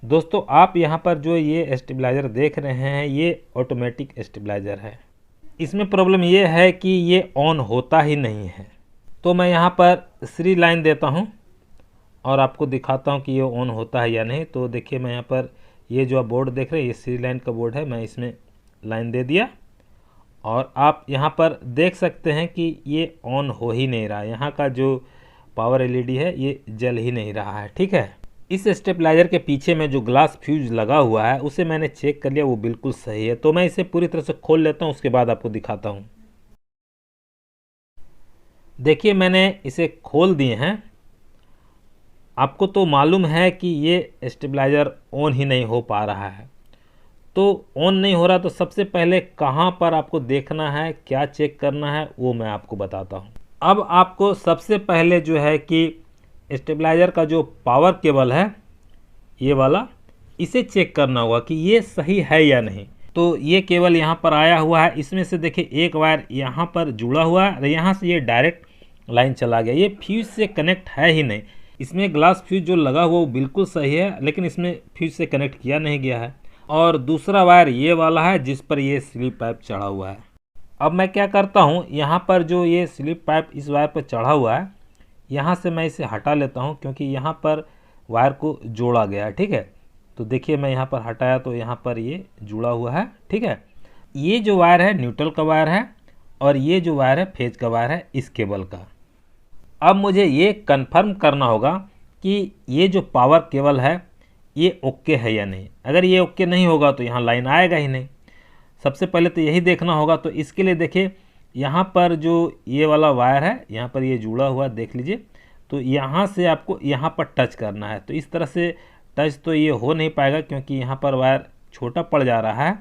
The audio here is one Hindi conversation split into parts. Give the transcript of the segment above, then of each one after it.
दोस्तों आप यहाँ पर जो ये स्टेबलाइज़र देख रहे हैं ये ऑटोमेटिक स्टेबलाइज़र है। इसमें प्रॉब्लम ये है कि ये ऑन होता ही नहीं है। तो मैं यहाँ पर श्री लाइन देता हूँ और आपको दिखाता हूँ कि ये ऑन होता है या नहीं। तो देखिए मैं यहाँ पर ये जो आप बोर्ड देख रहे हैं ये श्री लाइन का बोर्ड है, मैं इसमें लाइन दे दिया और आप यहाँ पर देख सकते हैं कि ये ऑन हो ही नहीं रहा। यहाँ का जो पावर एलईडी है ये जल ही नहीं रहा है। ठीक है, इस स्टेबलाइजर के पीछे में जो ग्लास फ्यूज लगा हुआ है उसे मैंने चेक कर लिया, वो बिल्कुल सही है। तो मैं इसे पूरी तरह से खोल लेता हूँ, उसके बाद आपको दिखाता हूँ। देखिए मैंने इसे खोल दिए हैं। आपको तो मालूम है कि ये स्टेबलाइजर ऑन ही नहीं हो पा रहा है। तो ऑन नहीं हो रहा तो सबसे पहले कहाँ पर आपको देखना है, क्या चेक करना है, वो मैं आपको बताता हूँ। अब आपको सबसे पहले जो है कि स्टेबलाइजर का जो पावर केबल है ये वाला, इसे चेक करना होगा कि ये सही है या नहीं। तो ये केबल यहाँ पर आया हुआ है, इसमें से देखिए एक वायर यहाँ पर जुड़ा हुआ है और यहाँ से ये डायरेक्ट लाइन चला गया। ये फ्यूज से कनेक्ट है ही नहीं। इसमें ग्लास फ्यूज जो लगा हुआ वो बिल्कुल सही है, लेकिन इसमें फ्यूज से कनेक्ट किया नहीं गया है। और दूसरा वायर ये वाला है जिस पर ये स्लिप पाइप चढ़ा हुआ है। अब मैं क्या करता हूँ, यहाँ पर जो ये स्लिप पाइप इस वायर पर चढ़ा हुआ है यहाँ से मैं इसे हटा लेता हूँ, क्योंकि यहाँ पर वायर को जोड़ा गया है। ठीक है, तो देखिए मैं यहाँ पर हटाया तो यहाँ पर ये जुड़ा हुआ है। ठीक है, ये जो वायर है न्यूट्रल का वायर है और ये जो वायर है फेज का वायर है इस केबल का। अब मुझे ये कंफर्म करना होगा कि ये जो पावर केबल है ये ओके है या नहीं। अगर ये ओके नहीं होगा तो यहाँ लाइन आएगा ही नहीं। सबसे पहले तो यही देखना होगा। तो इसके लिए देखिए यहाँ पर जो ये वाला वायर है यहाँ पर ये जुड़ा हुआ देख लीजिए। तो यहाँ से आपको यहाँ पर टच करना है। तो इस तरह से टच तो ये हो नहीं पाएगा, क्योंकि यहाँ पर वायर छोटा पड़ जा रहा है।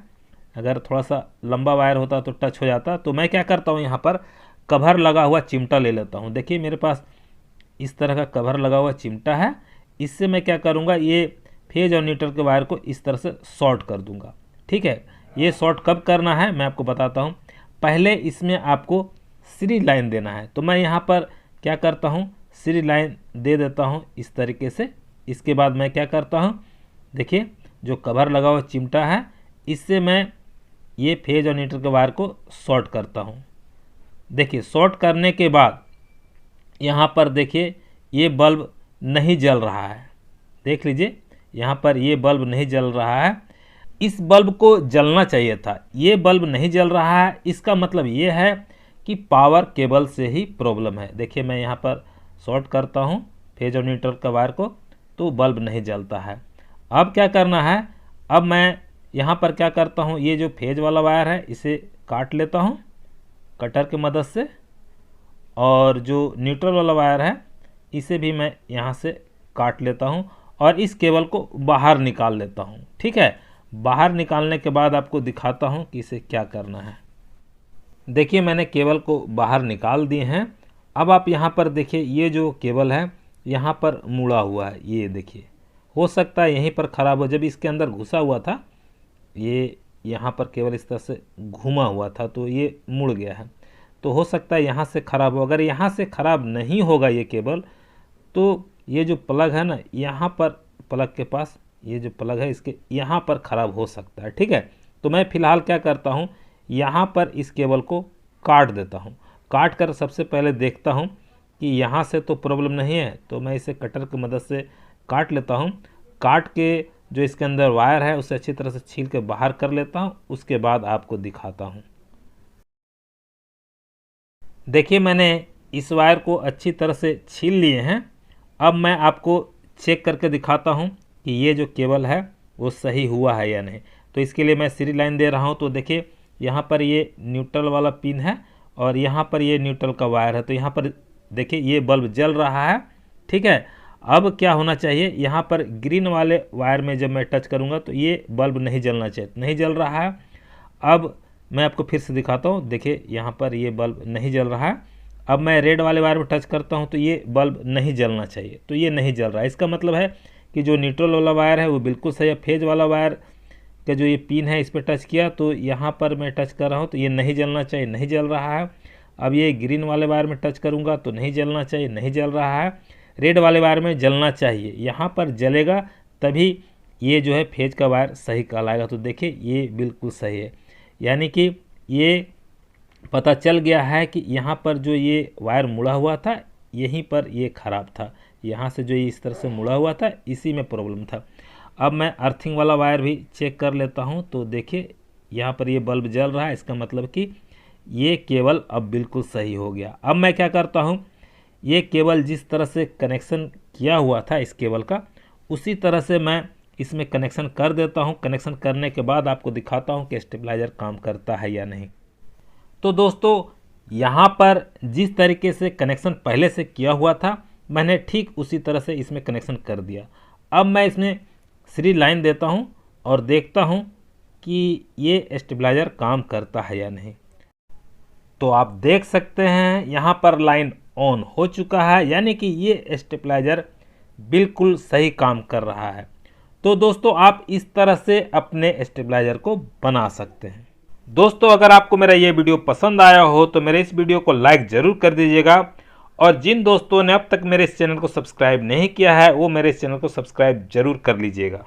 अगर थोड़ा सा लंबा वायर होता तो टच हो जाता। तो मैं क्या करता हूँ, यहाँ पर कवर लगा हुआ चिमटा ले लेता हूँ। देखिए मेरे पास इस तरह का कवर लगा हुआ चिमटा है। इससे मैं क्या करूँगा, ये फेज और न्यूट्रल के वायर को इस तरह से शॉर्ट कर दूँगा। ठीक है, ये शॉर्ट कब करना है मैं आपको बताता हूँ। पहले इसमें आपको सीधी लाइन देना है। तो मैं यहाँ पर क्या करता हूँ, सीधी लाइन दे देता हूँ इस तरीके से। इसके बाद मैं क्या करता हूँ, देखिए जो कवर लगा हुआ चिमटा है इससे मैं ये फेज और न्यूट्रल के वायर को शॉर्ट करता हूँ। देखिए शॉर्ट करने के बाद यहाँ पर देखिए ये बल्ब नहीं जल रहा है। देख लीजिए यहाँ पर ये बल्ब नहीं जल रहा है। इस बल्ब को जलना चाहिए था, ये बल्ब नहीं जल रहा है। इसका मतलब ये है कि पावर केबल से ही प्रॉब्लम है। देखिए मैं यहाँ पर शॉर्ट करता हूँ फेज और न्यूट्रल का वायर को, तो बल्ब नहीं जलता है। अब क्या करना है, अब मैं यहाँ पर क्या करता हूँ, ये जो फेज वाला वायर है इसे काट लेता हूँ कटर की मदद से, और जो न्यूट्रल वाला वायर है इसे भी मैं यहाँ से काट लेता हूँ और इस केबल को बाहर निकाल लेता हूँ। ठीक है, बाहर निकालने के बाद आपको दिखाता हूँ कि इसे क्या करना है। देखिए मैंने केबल को बाहर निकाल दिए हैं। अब आप यहाँ पर देखिए ये जो केबल है यहाँ पर मुड़ा हुआ है। ये देखिए हो सकता है यहीं पर ख़राब हो, जब इसके अंदर घुसा हुआ था ये यहाँ पर केबल इस तरह से घुमा हुआ था तो ये मुड़ गया है। तो हो सकता है यहाँ से ख़राब हो। अगर यहाँ से ख़राब नहीं होगा ये केबल तो ये जो प्लग है ना यहाँ पर प्लग के पास ये जो प्लग है इसके यहाँ पर ख़राब हो सकता है। ठीक है, तो मैं फ़िलहाल क्या करता हूँ, यहाँ पर इस केबल को काट देता हूँ। काट कर सबसे पहले देखता हूँ कि यहाँ से तो प्रॉब्लम नहीं है, तो मैं इसे कटर की मदद से काट लेता हूँ। काट के जो इसके अंदर वायर है उसे अच्छी तरह से छील के बाहर कर लेता हूँ। उसके बाद आपको दिखाता हूँ। देखिए मैंने इस वायर को अच्छी तरह से छील लिए हैं। अब मैं आपको चेक करके दिखाता हूँ कि ये जो केबल है वो सही हुआ है या नहीं। तो इसके लिए मैं सीधी लाइन दे रहा हूँ। तो देखिए यहाँ पर ये न्यूट्रल वाला पिन है और यहाँ पर ये न्यूट्रल का वायर है। तो यहाँ पर देखिए ये बल्ब जल रहा है। ठीक है, अब क्या होना चाहिए, यहाँ पर ग्रीन वाले वायर में जब मैं टच करूँगा तो ये बल्ब नहीं जलना चाहिए, नहीं जल रहा है। अब मैं आपको फिर से दिखाता हूँ। देखिए यहाँ पर ये बल्ब नहीं जल रहा है। अब मैं रेड वाले वायर में टच करता हूँ तो ये बल्ब नहीं जलना चाहिए, तो ये नहीं जल रहा है। इसका मतलब है कि जो न्यूट्रल वाला वायर है वो बिल्कुल सही है। फेज वाला वायर का जो ये पिन है इस पर टच किया तो यहाँ पर मैं टच कर रहा हूँ तो ये नहीं जलना चाहिए, नहीं जल रहा है। अब ये ग्रीन वाले वायर में टच करूँगा तो नहीं जलना चाहिए, नहीं जल रहा है। रेड वाले वायर में जलना चाहिए, यहाँ पर जलेगा तभी ये जो है फेज का वायर सही कहलाएगा। तो देखिए ये बिल्कुल सही है, यानी कि ये पता चल गया है कि यहाँ पर जो ये वायर मुड़ा हुआ था यहीं पर ये ख़राब था, यहाँ से जो ये इस तरह से मुड़ा हुआ था इसी में प्रॉब्लम था। अब मैं अर्थिंग वाला वायर भी चेक कर लेता हूँ। तो देखिए यहाँ पर ये बल्ब जल रहा है, इसका मतलब कि ये केबल अब बिल्कुल सही हो गया। अब मैं क्या करता हूँ, ये केबल जिस तरह से कनेक्शन किया हुआ था इस केबल का, उसी तरह से मैं इसमें कनेक्शन कर देता हूँ। कनेक्शन करने के बाद आपको दिखाता हूँ कि स्टेबलाइज़र काम करता है या नहीं। तो दोस्तों यहाँ पर जिस तरीके से कनेक्शन पहले से किया हुआ था मैंने ठीक उसी तरह से इसमें कनेक्शन कर दिया। अब मैं इसमें सीरीज लाइन देता हूँ और देखता हूँ कि ये स्टेबलाइज़र काम करता है या नहीं। तो आप देख सकते हैं यहाँ पर लाइन ऑन हो चुका है, यानी कि ये स्टेबलाइज़र बिल्कुल सही काम कर रहा है। तो दोस्तों आप इस तरह से अपने स्टेबलाइज़र को बना सकते हैं। दोस्तों अगर आपको मेरा ये वीडियो पसंद आया हो तो मेरे इस वीडियो को लाइक ज़रूर कर दीजिएगा, और जिन दोस्तों ने अब तक मेरे इस चैनल को सब्सक्राइब नहीं किया है वो मेरे इस चैनल को सब्सक्राइब जरूर कर लीजिएगा।